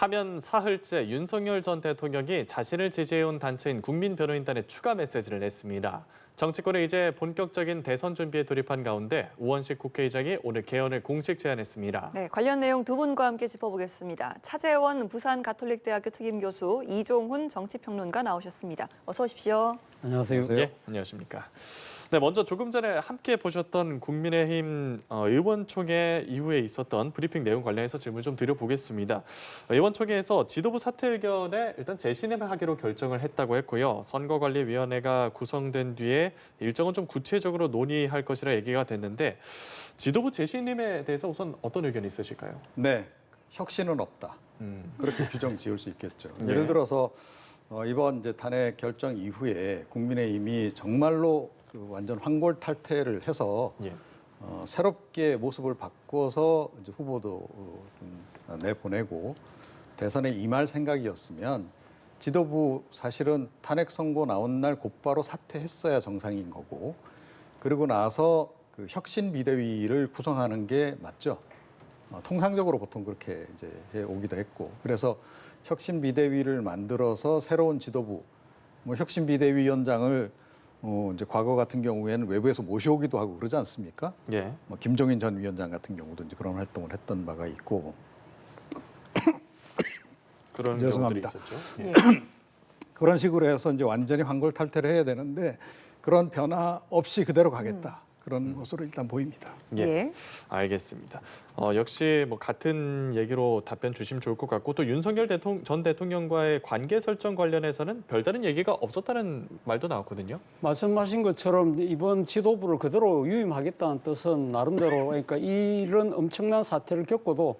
파면 사흘째 윤석열 전 대통령이 자신을 지지해온 단체인 국민변호인단에 추가 메시지를 냈습니다. 정치권에 이제 본격적인 대선 준비에 돌입한 가운데 우원식 국회의장이 오늘 개헌을 공식 제안했습니다. 네, 관련 내용 두 분과 함께 짚어보겠습니다. 차재원 부산가톨릭대학교 특임교수, 이종훈 정치평론가 나오셨습니다. 어서 오십시오. 안녕하세요. 네, 안녕하십니까. 네, 먼저 조금 전에 함께 보셨던 국민의힘 의원총회 이후에 있었던 브리핑 내용 관련해서 질문 좀 드려보겠습니다. 의원총회에서 지도부 사퇴 의견에 일단 재신임하기로 결정을 했다고 했고요. 선거관리위원회가 구성된 뒤에 일정은 좀 구체적으로 논의할 것이라 얘기가 됐는데 지도부 재신임에 대해서 우선 어떤 의견이 있으실까요? 네, 혁신은 없다. 그렇게 규정 지을 수 있겠죠. 네. 예를 들어서 이번 이제 탄핵 결정 이후에 국민의힘이 정말로 그 완전 황골탈퇴를 해서 예. 새롭게 모습을 바꿔서 이제 후보도 좀 내보내고 대선에 임할 생각이었으면 지도부 사실은 탄핵 선고 나온 날 곧바로 사퇴했어야 정상인 거고 그리고 나서 그 혁신 비대위를 구성하는 게 맞죠. 통상적으로 보통 그렇게 이제 해 오기도 했고 그래서 혁신 비대위를 만들어서 새로운 지도부, 뭐 혁신 비대위원장을 이제 과거 같은 경우에는 외부에서 모셔오기도 하고 그러지 않습니까? 예. 뭐 김종인 전 위원장 같은 경우도 이제 그런 활동을 했던 바가 있고 그런 죄송합니다. 경우들이 있었죠. 예. 그런 식으로 해서 이제 완전히 황골탈퇴를 해야 되는데 그런 변화 없이 그대로 가겠다. 그런 것으로 일단 보입니다. 예, 예. 알겠습니다. 역시 뭐 같은 얘기로 답변 주시면 좋을 것 같고 또 윤석열 전 대통령과의 관계 설정 관련해서는 별다른 얘기가 없었다는 말도 나왔거든요. 말씀하신 것처럼 이번 지도부를 그대로 유임하겠다는 뜻은 나름대로 그러니까 이런 엄청난 사태를 겪고도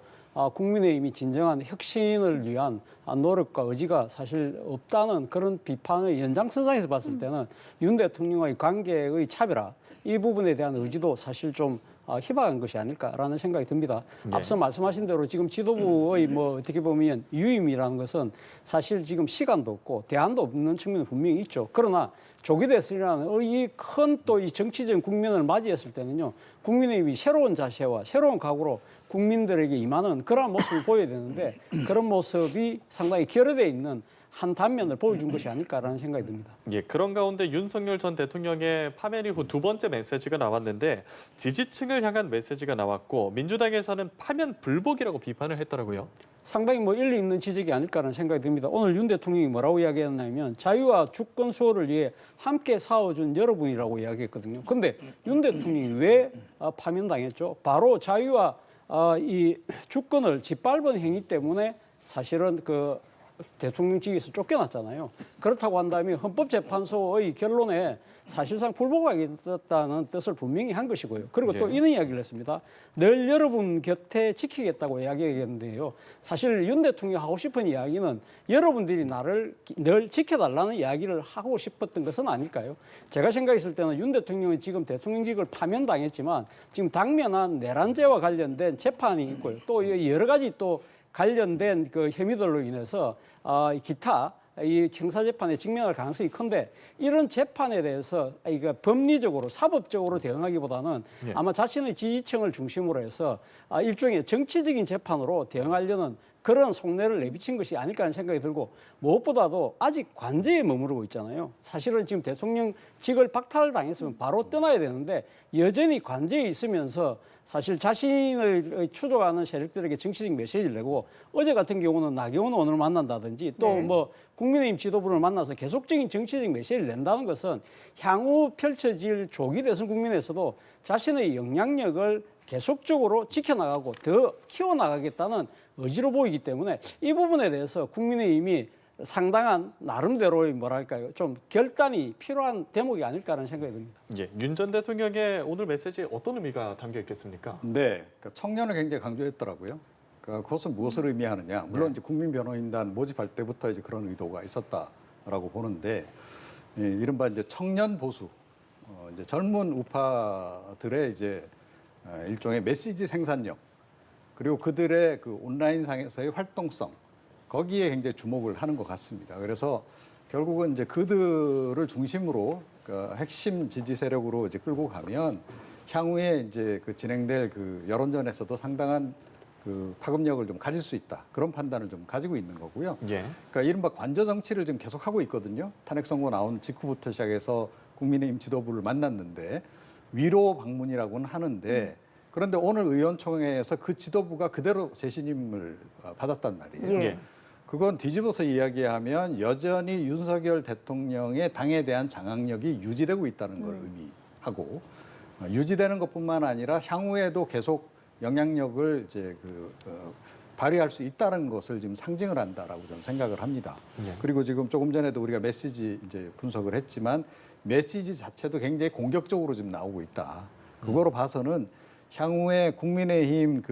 국민의힘이 진정한 혁신을 위한 노력과 의지가 사실 없다는 그런 비판의 연장선상에서 봤을 때는 윤 대통령과의 관계의 차별화 이 부분에 대한 의지도 사실 좀 희박한 것이 아닐까라는 생각이 듭니다. 네. 앞서 말씀하신 대로 지금 지도부의 뭐 어떻게 보면 유임이라는 것은 사실 지금 시간도 없고 대안도 없는 측면이 분명히 있죠. 그러나 조기 대선이라는 이 큰 또 이 정치적 국면을 맞이했을 때는요, 국민의힘이 새로운 자세와 새로운 각오로 국민들에게 임하는 그런 모습을 보여야 되는데 그런 모습이 상당히 결여되어 있는 한 단면을 보여준 것이 아닐까라는 생각이 듭니다. 예, 그런 가운데 윤석열 전 대통령의 파면 이후 두 번째 메시지가 나왔는데 지지층을 향한 메시지가 나왔고 민주당에서는 파면 불복이라고 비판을 했더라고요. 상당히 뭐 일리 있는 지적이 아닐까라는 생각이 듭니다. 오늘 윤 대통령이 뭐라고 이야기했냐면 자유와 주권 수호를 위해 함께 싸워준 여러분이라고 이야기했거든요. 그런데 윤 대통령이 왜 파면당했죠? 바로 자유와 이 주권을 짓밟은 행위 때문에 사실은 그 대통령직에서 쫓겨났잖아요. 그렇다고 한다면 헌법재판소의 결론에 사실상 불복하겠다는 뜻을 분명히 한 것이고요. 그리고 또 이런 이야기를 했습니다. 늘 여러분 곁에 지키겠다고 이야기했는데요. 사실 윤 대통령이 하고 싶은 이야기는 여러분들이 나를 늘 지켜달라는 이야기를 하고 싶었던 것은 아닐까요? 제가 생각했을 때는 윤 대통령이 지금 대통령직을 파면당했지만 지금 당면한 내란죄와 관련된 재판이 있고요. 또 여러 가지 또 관련된 그 혐의들로 인해서 기타 이 형사재판에 직면할 가능성이 큰데 이런 재판에 대해서 이거 법리적으로 사법적으로 대응하기보다는 아마 자신의 지지층을 중심으로 해서 일종의 정치적인 재판으로 대응하려는 그런 속내를 내비친 것이 아닐까 하는 생각이 들고 무엇보다도 아직 관제에 머무르고 있잖아요. 사실은 지금 대통령직을 박탈당했으면 바로 떠나야 되는데 여전히 관제에 있으면서 사실 자신을 추종하는 세력들에게 정치적 메시지를 내고 어제 같은 경우는 나경원 의원을 만난다든지 또 뭐 국민의힘 지도부를 만나서 계속적인 정치적 메시지를 낸다는 것은 향후 펼쳐질 조기 대선 국면에서도 자신의 영향력을 계속적으로 지켜나가고 더 키워나가겠다는 의지로 보이기 때문에 이 부분에 대해서 국민의힘이 상당한 나름대로의 뭐랄까요 좀 결단이 필요한 대목이 아닐까라는 생각이 듭니다. 예, 윤 전 대통령의 오늘 메시지에 어떤 의미가 담겨 있겠습니까? 네, 그러니까 청년을 굉장히 강조했더라고요. 그러니까 그것은 무엇을 의미하느냐? 물론 이제 국민변호인단 모집할 때부터 이제 그런 의도가 있었다라고 보는데 이른바 이제 청년 보수, 이제 젊은 우파들의 이제 일종의 메시지 생산력 그리고 그들의 그 온라인상에서의 활동성 거기에 굉장히 주목을 하는 것 같습니다. 그래서 결국은 이제 그들을 중심으로 그 핵심 지지 세력으로 이제 끌고 가면 향후에 이제 그 진행될 그 여론전에서도 상당한 그 파급력을 좀 가질 수 있다. 그런 판단을 좀 가지고 있는 거고요. 예. 그러니까 이른바 관저 정치를 지금 계속하고 있거든요. 탄핵 선고 나온 직후부터 시작해서 국민의힘 지도부를 만났는데 위로 방문이라고는 하는데 그런데 오늘 의원총회에서 그 지도부가 그대로 재신임을 받았단 말이에요. 예. 예. 그건 뒤집어서 이야기하면 여전히 윤석열 대통령의 당에 대한 장악력이 유지되고 있다는 걸 의미하고 유지되는 것뿐만 아니라 향후에도 계속 영향력을 이제 발휘할 수 있다는 것을 지금 상징을 한다라고 저는 생각을 합니다. 예. 그리고 지금 조금 전에도 우리가 메시지 이제 분석을 했지만 메시지 자체도 굉장히 공격적으로 지금 나오고 있다. 그거로 봐서는 향후에 국민의힘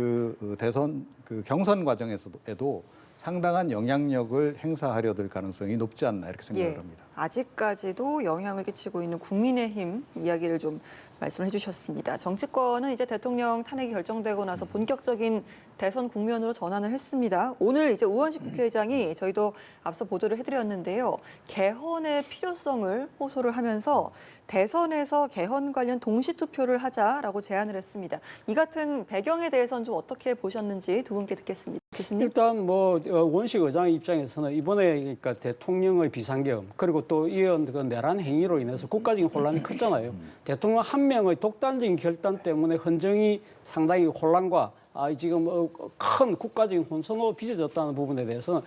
대선 경선 과정에서도 상당한 영향력을 행사하려 될 가능성이 높지 않나 이렇게 생각을 합니다. 아직까지도 영향을 끼치고 있는 국민의힘 이야기를 좀 말씀해 주셨습니다. 정치권은 이제 대통령 탄핵이 결정되고 나서 본격적인 대선 국면으로 전환을 했습니다. 오늘 이제 우원식 국회의장이 저희도 앞서 보도를 해드렸는데요. 개헌의 필요성을 호소를 하면서 대선에서 개헌 관련 동시투표를 하자라고 제안을 했습니다. 이 같은 배경에 대해서는 좀 어떻게 보셨는지 두 분께 듣겠습니다. 교수님. 일단 뭐 원식 의장의 입장에서는 이번에 그러니까 대통령의 비상계엄 그리고 또 이런 그 내란 행위로 인해서 국가적인 혼란이 컸잖아요. 대통령 한 명의 독단적인 결단 때문에 헌정이 상당히 혼란과 지금 큰 국가적인 혼선으로 빚어졌다는 부분에 대해서는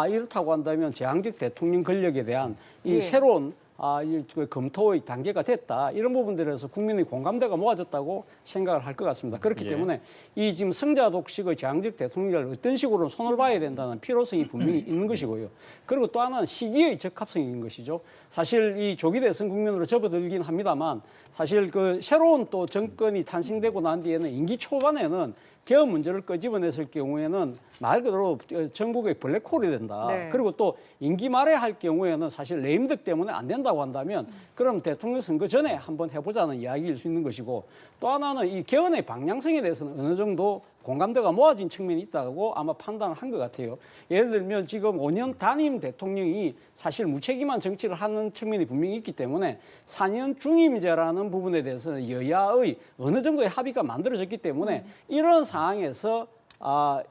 이렇다고 한다면 제왕적 대통령 권력에 대한 이 예. 새로운 검토의 단계가 됐다. 이런 부분들에서 국민의 공감대가 모아졌다고 생각을 할 것 같습니다. 그렇기 예. 때문에 이 지금 승자 독식의 제왕적 대통령을 어떤 식으로 손을 봐야 된다는 필요성이 분명히 있는 것이고요. 그리고 또 하나는 시기의 적합성이 있는 것이죠. 사실 이 조기 대선 국면으로 접어들긴 합니다만 사실 그 새로운 또 정권이 탄생되고 난 뒤에는 임기 초반에는 개헌 문제를 끄집어냈을 경우에는 말 그대로 전국의 블랙홀이 된다. 네. 그리고 또 임기 말에 할 경우에는 사실 레임덕 때문에 안 된다고 한다면 그럼 대통령 선거 전에 한번 해보자는 이야기일 수 있는 것이고 또 하나는 이 개헌의 방향성에 대해서는 어느 정도 공감대가 모아진 측면이 있다고 아마 판단을 한 것 같아요. 예를 들면 지금 5년 단임 대통령이 사실 무책임한 정치를 하는 측면이 분명히 있기 때문에 4년 중임제라는 부분에 대해서는 여야의 어느 정도의 합의가 만들어졌기 때문에 이런 상황에서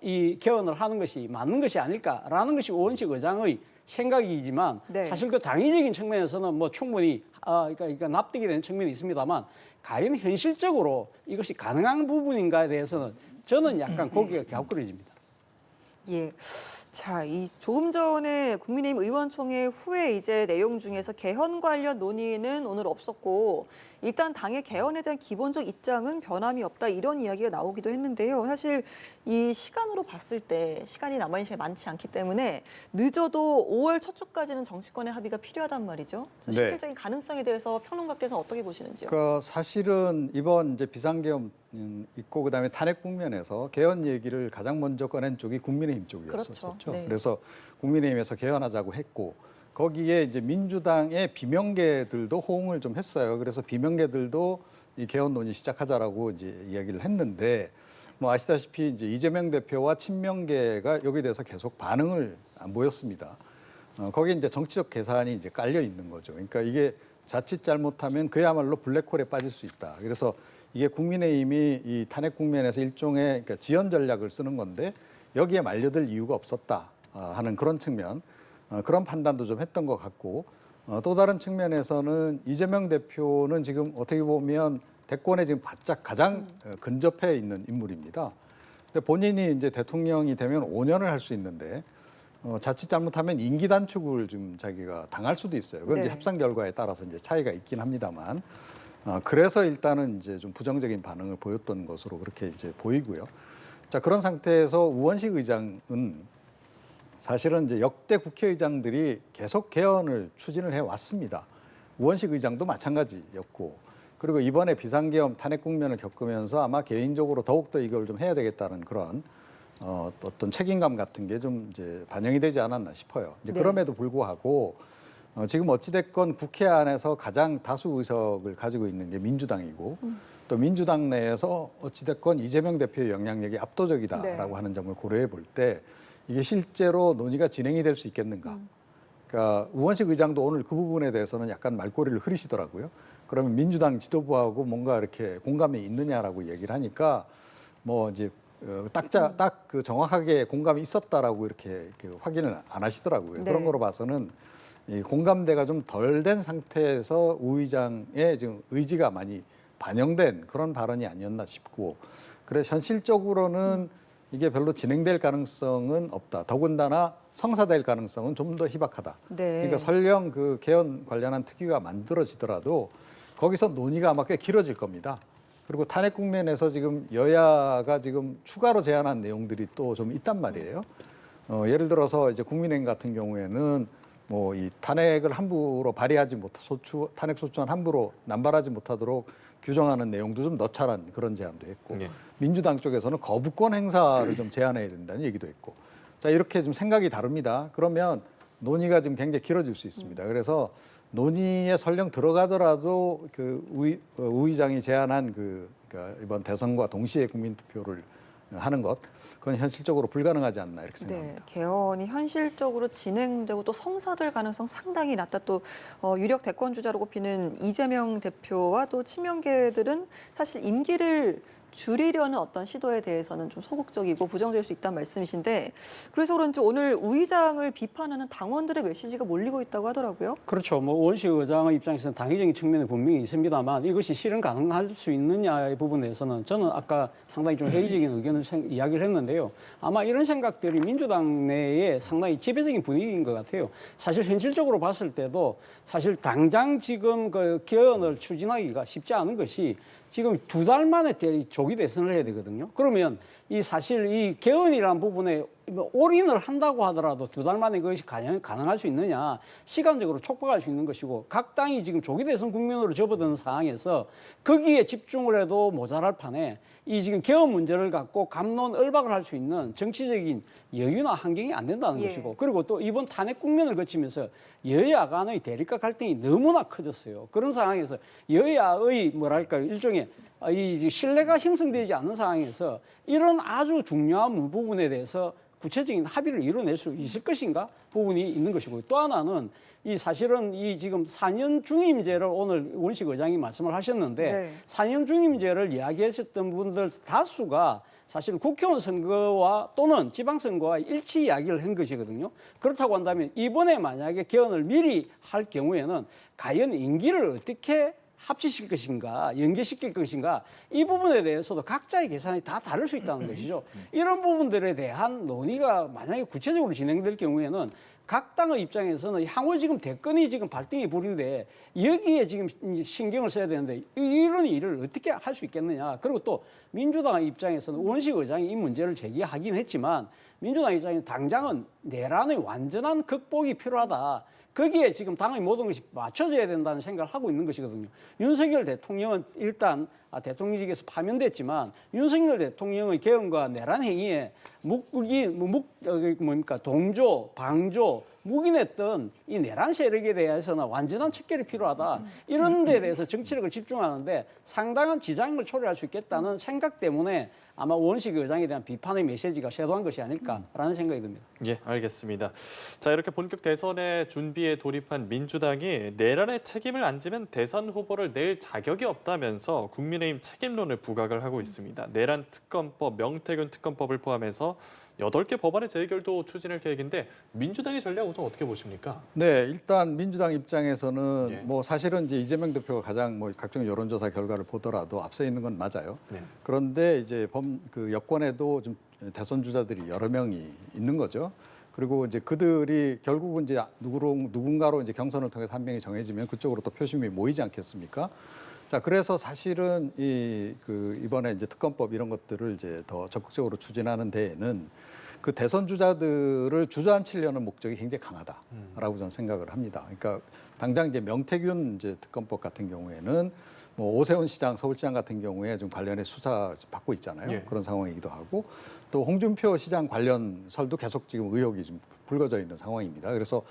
이 개헌을 하는 것이 맞는 것이 아닐까라는 것이 우원식 의장의 생각이지만 네. 사실 그 당위적인 측면에서는 뭐 충분히 그러니까 납득이 되는 측면이 있습니다만 과연 현실적으로 이것이 가능한 부분인가에 대해서는 저는 약간 고개가 갸우거려집니다. 예. 자, 이 조금 전에 국민의힘 의원총회 후에 이제 내용 중에서 개헌 관련 논의는 오늘 없었고 일단 당의 개헌에 대한 기본적 입장은 변함이 없다 이런 이야기가 나오기도 했는데요. 사실 이 시간으로 봤을 때 시간이 남아있는 시간이 많지 않기 때문에 늦어도 5월 첫 주까지는 정치권의 합의가 필요하단 말이죠. 네. 실질적인 가능성에 대해서 평론가께서 어떻게 보시는지요? 그러니까 사실은 이번 이제 비상계엄 있고 그다음에 탄핵 국면에서 개헌 얘기를 가장 먼저 꺼낸 쪽이 국민의힘 쪽이었었죠. 그렇죠. 네. 그래서 국민의힘에서 개헌하자고 했고 거기에 이제 민주당의 비명계들도 호응을 좀 했어요. 그래서 비명계들도 이 개헌 논의 시작하자라고 이제 이야기를 했는데 뭐 아시다시피 이제 이재명 대표와 친명계가 여기에 대해서 계속 반응을 안 보였습니다. 거기에 이제 정치적 계산이 이제 깔려 있는 거죠. 그러니까 이게 자칫 잘못하면 그야말로 블랙홀에 빠질 수 있다. 그래서 이게 국민의힘이 이 탄핵 국면에서 일종의 그러니까 지연 전략을 쓰는 건데 여기에 말려들 이유가 없었다 하는 그런 측면, 그런 판단도 좀 했던 것 같고 또 다른 측면에서는 이재명 대표는 지금 어떻게 보면 대권에 지금 바짝 가장 근접해 있는 인물입니다. 근데 본인이 이제 대통령이 되면 5년을 할 수 있는데 자칫 잘못하면 임기 단축을 좀 자기가 당할 수도 있어요. 그건 이제 네. 협상 결과에 따라서 이제 차이가 있긴 합니다만. 그래서 일단은 이제 좀 부정적인 반응을 보였던 것으로 그렇게 이제 보이고요. 자, 그런 상태에서 우원식 의장은 사실은 이제 역대 국회의장들이 계속 개헌을 추진을 해 왔습니다. 우원식 의장도 마찬가지였고, 그리고 이번에 비상계엄 탄핵 국면을 겪으면서 아마 개인적으로 더욱더 이걸 좀 해야 되겠다는 그런 어떤 책임감 같은 게 좀 이제 반영이 되지 않았나 싶어요. 이제 네. 그럼에도 불구하고 지금 어찌됐건 국회 안에서 가장 다수 의석을 가지고 있는 게 민주당이고 또 민주당 내에서 어찌됐건 이재명 대표의 영향력이 압도적이다라고 네. 하는 점을 고려해 볼 때 이게 실제로 논의가 진행이 될 수 있겠는가. 그러니까 우원식 의장도 오늘 그 부분에 대해서는 약간 말꼬리를 흐리시더라고요. 그러면 민주당 지도부하고 뭔가 이렇게 공감이 있느냐라고 얘기를 하니까 뭐 이제 딱 그 정확하게 공감이 있었다라고 이렇게 확인을 안 하시더라고요. 네. 그런 거로 봐서는 이 공감대가 좀 덜 된 상태에서 우 의장의 지금 의지가 많이 반영된 그런 발언이 아니었나 싶고, 그래서 현실적으로는 이게 별로 진행될 가능성은 없다. 더군다나 성사될 가능성은 좀 더 희박하다. 네. 그러니까 설령 그 개헌 관련한 특위가 만들어지더라도 거기서 논의가 아마 꽤 길어질 겁니다. 그리고 탄핵 국면에서 지금 여야가 지금 추가로 제안한 내용들이 또 좀 있단 말이에요. 예를 들어서 이제 국민의힘 같은 경우에는 뭐 이 탄핵을 함부로 발의하지 못, 탄핵 소추안 함부로 남발하지 못하도록 규정하는 내용도 좀 넣자라는 그런 제안도 했고, 예. 민주당 쪽에서는 거부권 행사를 좀 제한해야 된다는 얘기도 했고, 자 이렇게 좀 생각이 다릅니다. 그러면 논의가 지금 굉장히 길어질 수 있습니다. 그래서 논의에 설령 들어가더라도 그 우 의장이 제안한 그러니까 이번 대선과 동시에 국민투표를 하는 것, 그건 현실적으로 불가능하지 않나 이렇게 생각합니다. 네, 개헌이 현실적으로 진행되고 또 성사될 가능성 상당히 낮다. 또 유력 대권 주자로 꼽히는 이재명 대표와 또 친명계들은 사실 임기를 줄이려는 어떤 시도에 대해서는 좀 소극적이고 부정적일 수 있다는 말씀이신데, 그래서 그런지 오늘 우 의장을 비판하는 당원들의 메시지가 몰리고 있다고 하더라고요. 그렇죠. 뭐 원식 의장의 입장에서는 당위적인 측면이 분명히 있습니다만 이것이 실현 가능할 수 있느냐의 부분에서는 저는 아까 상당히 좀 회의적인 의견을 이야기를 했는데요. 아마 이런 생각들이 민주당 내에 상당히 지배적인 분위기인 것 같아요. 사실 현실적으로 봤을 때도 사실 당장 지금 그 개헌을 추진하기가 쉽지 않은 것이 지금 2달 만에 조기 대선을 해야 되거든요. 그러면 이 사실 이 개헌이라는 부분에 올인을 한다고 하더라도 2달 만에 그것이 가능할 수 있느냐, 시간적으로 촉박할 수 있는 것이고, 각 당이 지금 조기 대선 국면으로 접어드는 상황에서 거기에 집중을 해도 모자랄 판에 이 지금 개헌 문제를 갖고 갑론을박을 할 수 있는 정치적인 여유나 환경이 안 된다는 예. 것이고, 그리고 또 이번 탄핵 국면을 거치면서 여야 간의 대립과 갈등이 너무나 커졌어요. 그런 상황에서 여야의 뭐랄까요, 일종의 이 신뢰가 형성되지 않는 상황에서 이런 아주 중요한 부분에 대해서 구체적인 합의를 이뤄낼 수 있을 것인가 부분이 있는 것이고, 또 하나는 이 사실은 이 지금 4년 중임제를 오늘 원식 의장이 말씀을 하셨는데, 네. 4년 중임제를 이야기하셨던 분들 다수가 사실 국회의원 선거와 또는 지방선거와 일치 이야기를 한 것이거든요. 그렇다고 한다면 이번에 만약에 개헌을 미리 할 경우에는 과연 임기를 어떻게 합치실 것인가, 연계시킬 것인가, 이 부분에 대해서도 각자의 계산이 다 다를 수 있다는 것이죠. 이런 부분들에 대한 논의가 만약에 구체적으로 진행될 경우에는 각 당의 입장에서는 향후 지금 대권이 지금 발등에 불인데 여기에 지금 신경을 써야 되는데 이런 일을 어떻게 할 수 있겠느냐. 그리고 또 민주당의 입장에서는 원식 의장이 이 문제를 제기하긴 했지만 민주당 입장에서는 당장은 내란의 완전한 극복이 필요하다. 거기에 지금 당의 모든 것이 맞춰져야 된다는 생각을 하고 있는 것이거든요. 윤석열 대통령은 일단 대통령직에서 파면됐지만 윤석열 대통령의 개헌과 내란 행위에 동조, 방조, 묵인했던 이 내란 세력에 대해서는 완전한 척결이 필요하다. 이런 데 대해서 정치력을 집중하는데 상당한 지장을 초래할 수 있겠다는 생각 때문에 아마 원식 의장에 대한 비판의 메시지가 쇄도한 것이 아닐까라는 생각이 듭니다. 예, 알겠습니다. 자, 이렇게 본격 대선의 준비에 돌입한 민주당이 내란의 책임을 안 지면 대선 후보를 낼 자격이 없다면서 국민의힘 책임론을 부각을 하고 있습니다. 내란 특검법, 명태균 특검법을 포함해서 8개 법안의 재결도 추진할 계획인데 민주당의 전략 우선 어떻게 보십니까? 네, 일단 민주당 입장에서는 예. 뭐 사실은 이제 이재명 대표가 가장 뭐 각종 여론조사 결과를 보더라도 앞서 있는 건 맞아요. 네. 그런데 이제 그 여권에도 좀 대선 주자들이 여러 명이 있는 거죠. 그리고 이제 그들이 결국은 이제 누군가로 이제 경선을 통해서 한 명이 정해지면 그쪽으로 또 표심이 모이지 않겠습니까? 자, 그래서 사실은 이번에 이제 특검법 이런 것들을 이제 더 적극적으로 추진하는 데에는 그 대선 주자들을 주저앉히려는 목적이 굉장히 강하다라고 저는 생각을 합니다. 그러니까 당장 이제 명태균 이제 특검법 같은 경우에는 뭐 오세훈 시장, 서울시장 같은 경우에 좀 관련해 수사 받고 있잖아요. 예. 그런 상황이기도 하고 또 홍준표 시장 관련 설도 계속 지금 의혹이 좀 불거져 있는 상황입니다. 그래서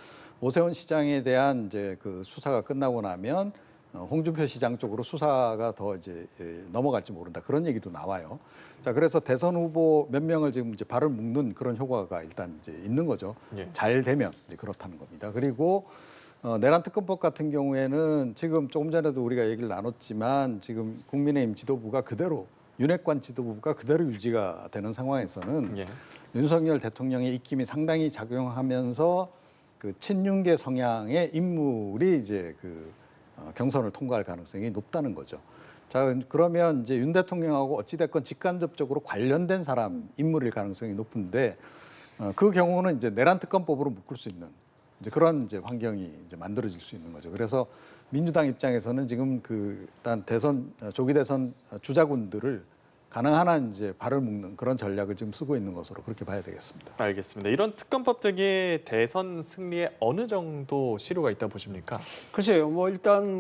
오세훈 시장에 대한 이제 그 수사가 끝나고 나면 홍준표 시장 쪽으로 수사가 더 이제 넘어갈지 모른다 그런 얘기도 나와요. 자, 그래서 대선 후보 몇 명을 지금 이제 발을 묶는 그런 효과가 일단 이제 있는 거죠. 예. 잘 되면 이제 그렇다는 겁니다. 그리고 내란 특검법 같은 경우에는 지금 조금 전에도 우리가 얘기를 나눴지만 지금 국민의힘 지도부가 그대로 윤핵관 지도부가 그대로 유지가 되는 상황에서는 예. 윤석열 대통령의 입김이 상당히 작용하면서 그 친윤계 성향의 인물이 이제 경선을 통과할 가능성이 높다는 거죠. 자, 그러면 이제 윤 대통령하고 어찌됐건 직간접적으로 관련된 사람 인물일 가능성이 높은데 그 경우는 이제 내란 특검법으로 묶을 수 있는 이제 그런 이제 환경이 이제 만들어질 수 있는 거죠. 그래서 민주당 입장에서는 지금 일단 조기 대선 주자군들을 가능한 한 이제 발을 묶는 그런 전략을 지금 쓰고 있는 것으로 그렇게 봐야 되겠습니다. 알겠습니다. 이런 특검법 등이 대선 승리에 어느 정도 실효가 있다 보십니까? 글쎄요, 뭐 일단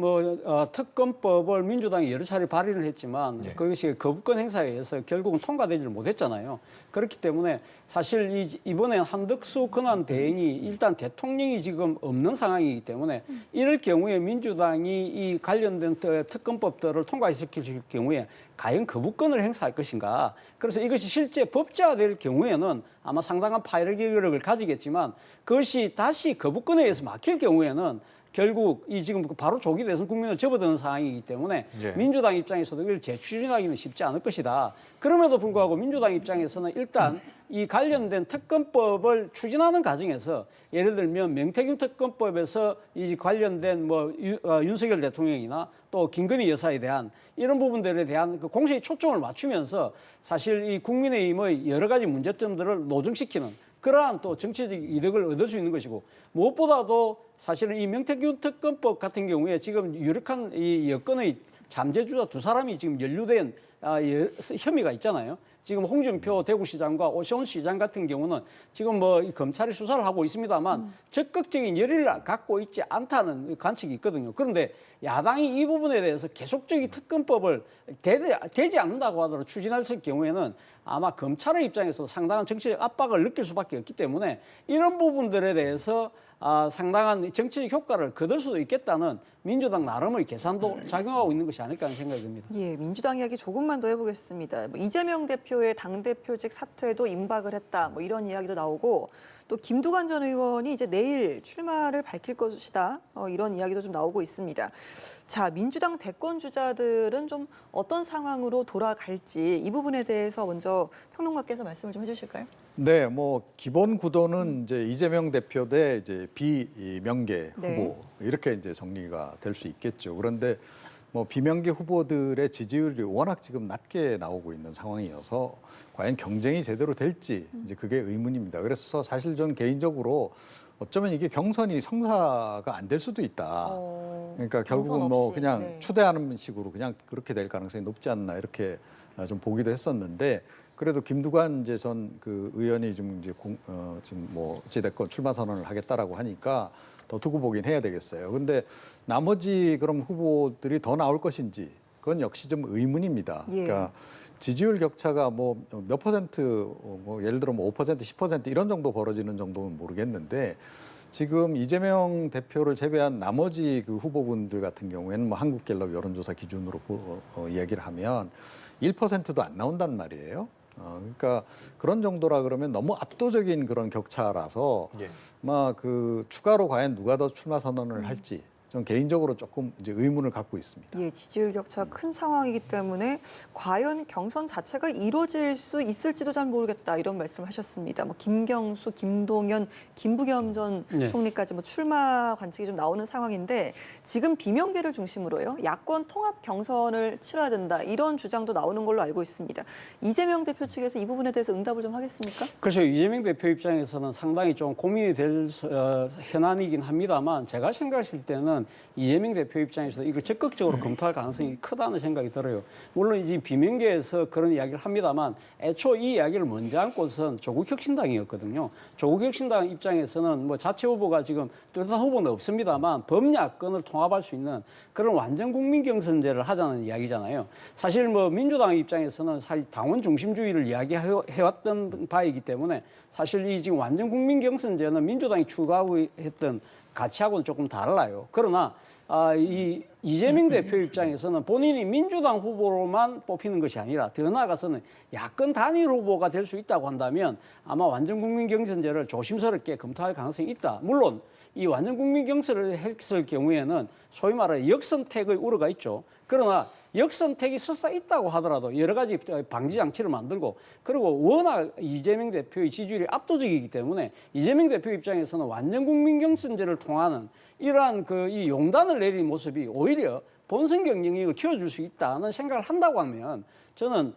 특검법을 민주당이 여러 차례 발의를 했지만 예. 그것이 거부권 행사에 의해서 결국은 통과되지를 못했잖아요. 그렇기 때문에 사실 이번에 한덕수 권한 대행이 일단 대통령이 지금 없는 상황이기 때문에 이럴 경우에 민주당이 이 관련된 특검법들을 통과시킬 경우에 과연 거부권을 행사할 것인가. 그래서 이것이 실제 법제화될 경우에는 아마 상당한 파괴력을 가지겠지만 그것이 다시 거부권에 의해서 막힐 경우에는 결국 이 지금 바로 조기 대선 국민을 접어드는 상황이기 때문에 예. 민주당 입장에서도 이걸 재추진하기는 쉽지 않을 것이다. 그럼에도 불구하고 민주당 입장에서는 일단 이 관련된 특검법을 추진하는 과정에서 예를 들면 명태균 특검법에서 이 관련된 윤석열 대통령이나 또 김건희 여사에 대한 이런 부분들에 대한 그 공세에 초점을 맞추면서 사실 이 국민의힘의 여러 가지 문제점들을 노정시키는 그러한 또 정치적 이득을 얻을 수 있는 것이고 무엇보다도 사실은 이 명태균 특검법 같은 경우에 지금 유력한 이 여권의 잠재주자 두 사람이 지금 연루된 혐의가 있잖아요. 지금 홍준표 대구시장과 오세훈 시장 같은 경우는 지금 이 검찰이 수사를 하고 있습니다만 적극적인 열의를 갖고 있지 않다는 관측이 있거든요. 그런데 야당이 이 부분에 대해서 계속적인 특검법을 되지 않는다고 하더라도 추진했을 경우에는 아마 검찰의 입장에서 상당한 정치적 압박을 느낄 수밖에 없기 때문에 이런 부분들에 대해서 상당한 정치적 효과를 거둘 수도 있겠다는 민주당 나름의 계산도 작용하고 있는 것이 아닐까 하는 생각이 듭니다. 예, 민주당 이야기 조금만 더 해보겠습니다. 이재명 대표의 당대표직 사퇴도 임박을 했다. 이런 이야기도 나오고 또 김두관 전 의원이 이제 내일 출마를 밝힐 것이다. 이런 이야기도 좀 나오고 있습니다. 자, 민주당 대권 주자들은 좀 어떤 상황으로 돌아갈지 이 부분에 대해서 먼저 평론가께서 말씀을 좀 해주실까요? 네, 기본 구도는 이제 이재명 대표 대 이제 비명계 후보 네. 이렇게 이제 정리가 될 수 있겠죠. 그런데 비명계 후보들의 지지율이 워낙 지금 낮게 나오고 있는 상황이어서 과연 경쟁이 제대로 될지 이제 그게 의문입니다. 그래서 사실 저는 개인적으로 어쩌면 이게 경선이 성사가 안 될 수도 있다. 그러니까 결국은 경선 없이, 그냥 네. 추대하는 식으로 그냥 그렇게 될 가능성이 높지 않나 이렇게 좀 보기도 했었는데 그래도 김두관 이제 전 의원이 지금 어찌됐건 출마 선언을 하겠다라고 하니까 더 두고 보긴 해야 되겠어요. 근데 나머지 그럼 후보들이 더 나올 것인지 그건 역시 좀 의문입니다. 예. 그러니까 지지율 격차가 몇 퍼센트, 예를 들어 5%, 10% 이런 정도 벌어지는 정도는 모르겠는데 지금 이재명 대표를 제외한 나머지 그 후보군들 같은 경우에는 한국갤럽 여론조사 기준으로 이야기를 하면 1%도 안 나온단 말이에요. 그러니까 그런 정도라 그러면 너무 압도적인 그런 격차라서 예. 추가로 과연 누가 더 출마 선언을 할지 전 개인적으로 조금 이제 의문을 갖고 있습니다. 예, 지지율 격차가 큰 상황이기 때문에 과연 경선 자체가 이루어질 수 있을지도 잘 모르겠다 이런 말씀을 하셨습니다. 김경수, 김동연, 김부겸 전 네. 총리까지 출마 관측이 좀 나오는 상황인데 지금 비명계를 중심으로요 야권 통합 경선을 치러야 된다 이런 주장도 나오는 걸로 알고 있습니다. 이재명 대표 측에서 이 부분에 대해서 응답을 좀 하겠습니까? 그래서 이재명 대표 입장에서는 상당히 좀 고민이 될 현안이긴 합니다만 제가 생각했을 때는 이재명 대표 입장에서도 이걸 적극적으로 검토할 가능성이 크다는 생각이 들어요. 물론 이제 비명계에서 그런 이야기를 합니다만 애초 이 이야기를 먼저 한 곳은 조국혁신당이었거든요. 조국혁신당 입장에서는 자체 후보가 지금 뚜렷한 후보는 없습니다만 범야권을 통합할 수 있는 그런 완전 국민 경선제를 하자는 이야기잖아요. 사실 민주당 입장에서는 사실 당원 중심주의를 이야기해왔던 바이기 때문에 사실 이 지금 완전 국민 경선제는 민주당이 추구하고 했던 가치하고는 조금 달라요. 그러나 이 이재명 대표 입장에서는 본인이 민주당 후보로만 뽑히는 것이 아니라 더 나아가서는 야권 단일 후보가 될 수 있다고 한다면 아마 완전 국민 경선제를 조심스럽게 검토할 가능성이 있다. 물론 이 완전 국민 경선을 했을 경우에는 소위 말하는 역선택의 우려가 있죠. 그러나 역선택이 설사 있다고 하더라도 여러 가지 방지 장치를 만들고 그리고 워낙 이재명 대표의 지지율이 압도적이기 때문에 이재명 대표 입장에서는 완전 국민 경선제를 통하는 이러한 이 용단을 내리는 모습이 오히려 본선 경쟁력을 키워줄 수 있다는 생각을 한다고 하면 저는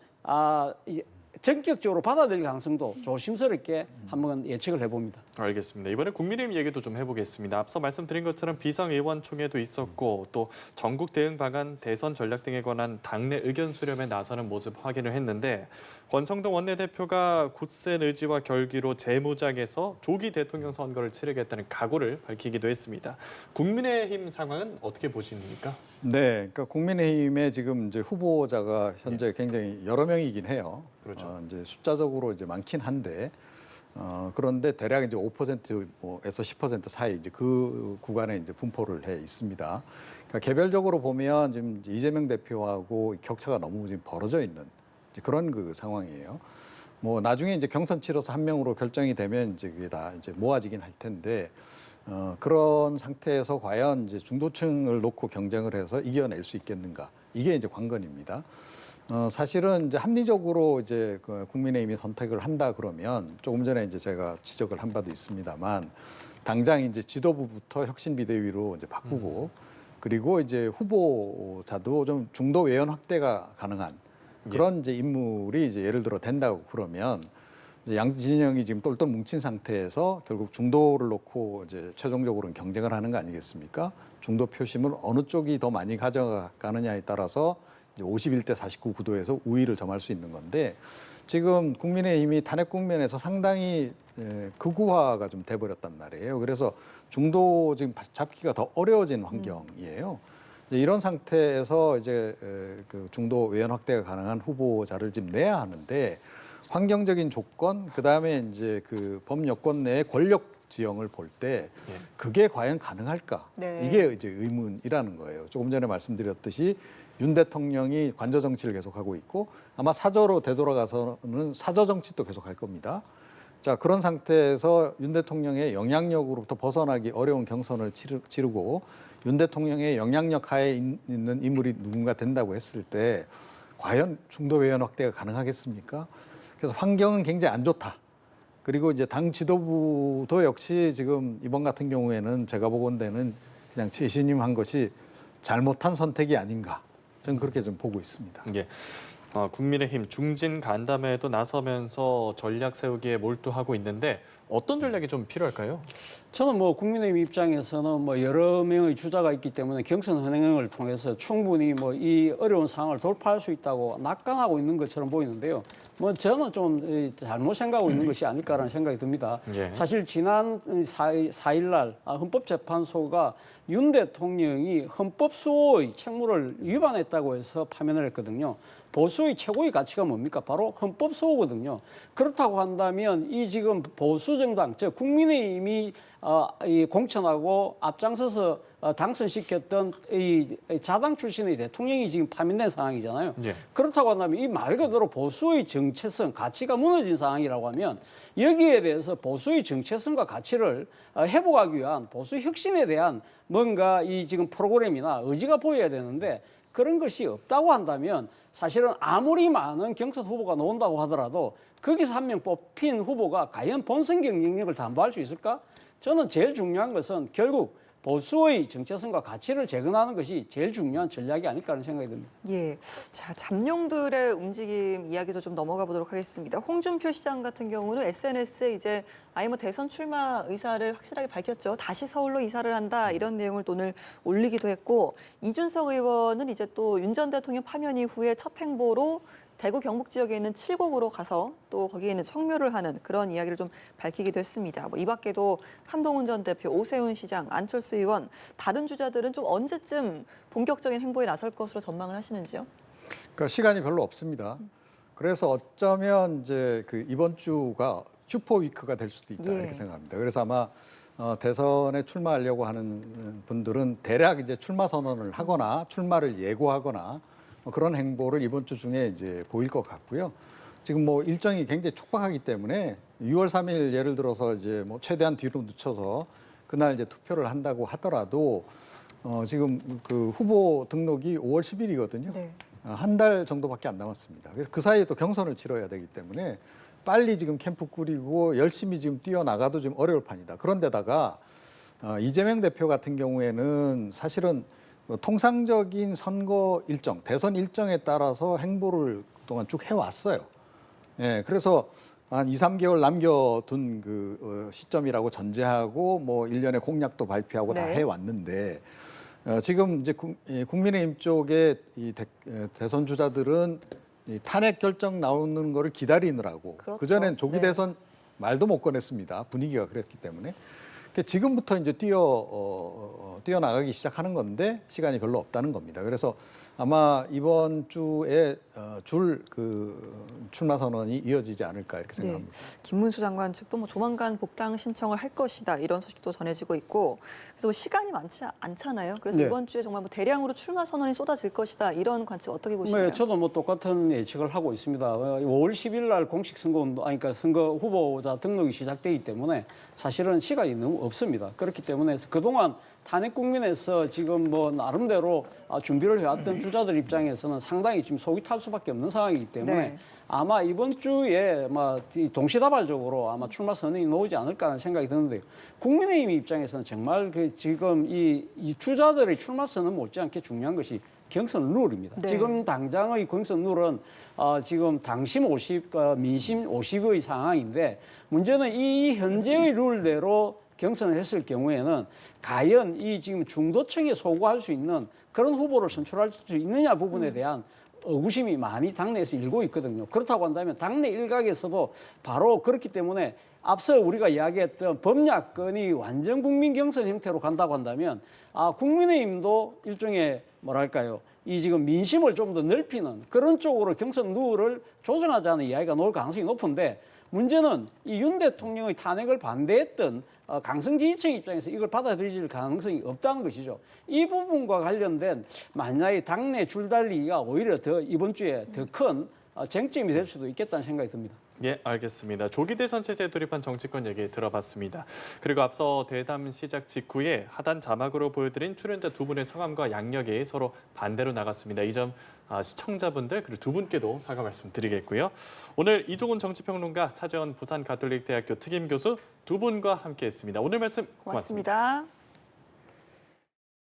전격적으로 받아들일 가능성도 조심스럽게 한번 예측을 해봅니다. 알겠습니다. 이번에 국민의힘 얘기도 좀 해보겠습니다. 앞서 말씀드린 것처럼 비상의원총회도 있었고 또 전국 대응 방안, 대선 전략 등에 관한 당내 의견 수렴에 나서는 모습 확인을 했는데 권성동 원내대표가 굳센 의지와 결기로 재무장해서 조기 대통령 선거를 치르겠다는 각오를 밝히기도 했습니다. 국민의힘 상황은 어떻게 보십니까? 네, 그러니까 국민의힘의 지금 이제 후보자가 현재 굉장히 여러 명이긴 해요. 그렇죠. 이제 숫자적으로 이제 많긴 한데 그런데 대략 이제 5%에서 10% 사이 이제 그 구간에 이제 분포를 해 있습니다. 그러니까 개별적으로 보면 지금 이재명 대표하고 격차가 너무 지금 벌어져 있는 이제 그런 그 상황이에요. 뭐 나중에 이제 경선 치러서 한 명으로 결정이 되면 이제 그게 다 이제 모아지긴 할 텐데 그런 상태에서 과연 이제 중도층을 놓고 경쟁을 해서 이겨낼 수 있겠는가? 이게 이제 관건입니다. 사실은 이제 합리적으로 이제 그 국민의힘이 선택을 한다 그러면 조금 전에 이제 제가 지적을 한 바도 있습니다만 당장 이제 지도부부터 혁신비대위로 이제 바꾸고 그리고 이제 후보자도 좀 중도 외연 확대가 가능한 그런 이제 인물이 이제 예를 들어 된다고 그러면 양 진영이 지금 똘똘 뭉친 상태에서 결국 중도를 놓고 이제 최종적으로는 경쟁을 하는 거 아니겠습니까? 중도 표심을 어느 쪽이 더 많이 가져가느냐에 따라서 이제 51대 49 구도에서 우위를 점할 수 있는 건데 지금 국민의힘이 탄핵 국면에서 상당히 극우화가 좀 돼버렸단 말이에요. 그래서 중도 지금 잡기가 더 어려워진 환경이에요. 이런 상태에서 이제 그 중도 외연 확대가 가능한 후보자를 지금 내야 하는데 환경적인 조건, 그 다음에 이제 그 범여권 내의 권력 지형을 볼 때 그게 과연 가능할까? 네. 이게 이제 의문이라는 거예요. 조금 전에 말씀드렸듯이 윤 대통령이 관저 정치를 계속하고 있고 아마 사저로 되돌아가서는 사저 정치도 계속할 겁니다. 자, 그런 상태에서 윤 대통령의 영향력으로부터 벗어나기 어려운 경선을 치르고 윤 대통령의 영향력 하에 있는 인물이 누군가 된다고 했을 때 과연 중도 외연 확대가 가능하겠습니까? 그래서 환경은 굉장히 안 좋다. 그리고 이제 당 지도부도 역시 지금 이번 같은 경우에는 제가 보건대는 그냥 재신임한 것이 잘못한 선택이 아닌가. 저는 그렇게 좀 보고 있습니다. 예. 국민의힘 중진 간담회에도 나서면서 전략 세우기에 몰두하고 있는데 어떤 전략이 좀 필요할까요? 저는 뭐 국민의힘 입장에서는 뭐 여러 명의 주자가 있기 때문에 경선 현행을 통해서 충분히 뭐 이 어려운 상황을 돌파할 수 있다고 낙관하고 있는 것처럼 보이는데요. 뭐 저는 좀 잘못 생각하고 있는 것이 아닐까라는 생각이 듭니다. 예. 사실 지난 4일 날 헌법재판소가 윤 대통령이 헌법 수호의 책무를 위반했다고 해서 파면을 했거든요. 보수의 최고의 가치가 뭡니까? 바로 헌법 수호거든요. 그렇다고 한다면 이 지금 보수 정당, 즉 국민의힘이 이 공천하고 앞장서서 당선시켰던 이 자당 출신의 대통령이 지금 파면된 상황이잖아요. 예. 그렇다고 한다면 이 말 그대로 보수의 정체성, 가치가 무너진 상황이라고 하면 여기에 대해서 보수의 정체성과 가치를 회복하기 위한 보수 혁신에 대한 뭔가 이 지금 프로그램이나 의지가 보여야 되는데 그런 것이 없다고 한다면 사실은 아무리 많은 경선 후보가 나온다고 하더라도 거기서 한 명 뽑힌 후보가 과연 본선 경쟁력을 담보할 수 있을까? 저는 제일 중요한 것은 결국 보수의 정체성과 가치를 재건하는 것이 제일 중요한 전략이 아닐까 하는 생각이 듭니다. 예. 자, 잠룡들의 움직임 이야기도 좀 넘어가 보도록 하겠습니다. 홍준표 시장 같은 경우는 SNS에 이제 아예 뭐 대선 출마 의사를 확실하게 밝혔죠. 다시 서울로 이사를 한다 이런 내용을 오늘 올리기도 했고 이준석 의원은 이제 또 윤 전 대통령 파면 이후에 첫 행보로 대구 경북 지역에 있는 칠곡으로 가서 또 거기에 있는 성묘를 하는 그런 이야기를 좀 밝히기도 했습니다. 뭐 이 밖에도 한동훈 전 대표, 오세훈 시장, 안철수 의원 다른 주자들은 좀 언제쯤 본격적인 행보에 나설 것으로 전망을 하시는지요? 그러니까 시간이 별로 없습니다. 그래서 어쩌면 이제 그 이번 주가 슈퍼 위크가 될 수도 있다 예. 이렇게 생각합니다. 그래서 아마 대선에 출마하려고 하는 분들은 대략 이제 출마 선언을 하거나 출마를 예고하거나 그런 행보를 이번 주 중에 이제 보일 것 같고요. 지금 뭐 일정이 굉장히 촉박하기 때문에 6월 3일 예를 들어서 이제 뭐 최대한 뒤로 늦춰서 그날 이제 투표를 한다고 하더라도 지금 그 후보 등록이 5월 10일이거든요. 네. 한 달 정도밖에 안 남았습니다. 그래서 그 사이에 또 경선을 치러야 되기 때문에 빨리 지금 캠프 꾸리고 열심히 지금 뛰어나가도 좀 어려울 판이다. 그런데다가 이재명 대표 같은 경우에는 사실은 통상적인 선거 일정, 대선 일정에 따라서 행보를 그동안 쭉 해왔어요. 예, 그래서 한 2, 3개월 남겨둔 그 시점이라고 전제하고 뭐 일련의 공약도 발표하고 다 네. 해왔는데 지금 이제 국민의힘 쪽의 이 대선 주자들은 이 탄핵 결정 나오는 거를 기다리느라고 그렇죠. 그전엔 조기 네. 대선 말도 못 꺼냈습니다. 분위기가 그랬기 때문에. 지금부터 이제 뛰어나가기 시작하는 건데 시간이 별로 없다는 겁니다. 그래서 아마 이번 주에 출마 선언이 이어지지 않을까 이렇게 생각합니다. 김문수 장관 측도 뭐 조만간 복당 신청을 할 것이다 이런 소식도 전해지고 있고 그래서 뭐 시간이 많지 않잖아요. 그래서 네. 이번 주에 정말 뭐 대량으로 출마 선언이 쏟아질 것이다 이런 관측 어떻게 보시나요? 네, 저도 뭐 똑같은 예측을 하고 있습니다. 5월 10일 날 공식 선거운동, 그러니까 선거 후보자 등록이 시작되기 때문에 사실은 시간이 너무 없습니다. 그렇기 때문에 그동안 탄핵 국민에서 지금 뭐 나름대로 준비를 해왔던 주자들 입장에서는 상당히 지금 속이 탈 수밖에 없는 상황이기 때문에 네. 아마 이번 주에 동시다발적으로 아마 출마 선언이 나오지 않을까 하는 생각이 드는데요. 국민의힘 입장에서는 정말 지금 이 주자들의 출마 선언 못지않게 중요한 것이 경선 룰입니다. 네. 지금 당장의 경선 룰은 지금 당심 50, 민심 50의 상황인데 문제는 이 현재의 룰대로 경선을 했을 경우에는 과연 이 지금 중도층에 소구할 수 있는 그런 후보를 선출할 수 있느냐 부분에 대한 의구심이 많이 당내에서 일고 있거든요. 그렇다고 한다면 당내 일각에서도 바로 그렇기 때문에 앞서 우리가 이야기했던 법야권이 완전 국민 경선 형태로 간다고 한다면 국민의힘도 일종의 뭐랄까요? 이 지금 민심을 좀 더 넓히는 그런 쪽으로 경선 룰을 조정하자는 이야기가 나올 가능성이 높은데 문제는 이 윤 대통령의 탄핵을 반대했던 강성 지지층 입장에서 이걸 받아들일 가능성이 없다는 것이죠. 이 부분과 관련된 만약에 당내 줄달리기가 오히려 더 이번 주에 더 큰 쟁점이 될 수도 있겠다는 생각이 듭니다. 예, 알겠습니다. 조기 대선 체제에 돌입한 정치권 얘기 들어봤습니다. 그리고 앞서 대담 시작 직후에 하단 자막으로 보여드린 출연자 두 분의 성함과 양력이 서로 반대로 나갔습니다. 이 점 시청자분들 그리고 두 분께도 사과 말씀드리겠고요. 오늘 이종훈 정치평론가, 차재원 부산가톨릭대학교 특임교수 두 분과 함께했습니다. 오늘 말씀 고맙습니다. 고맙습니다.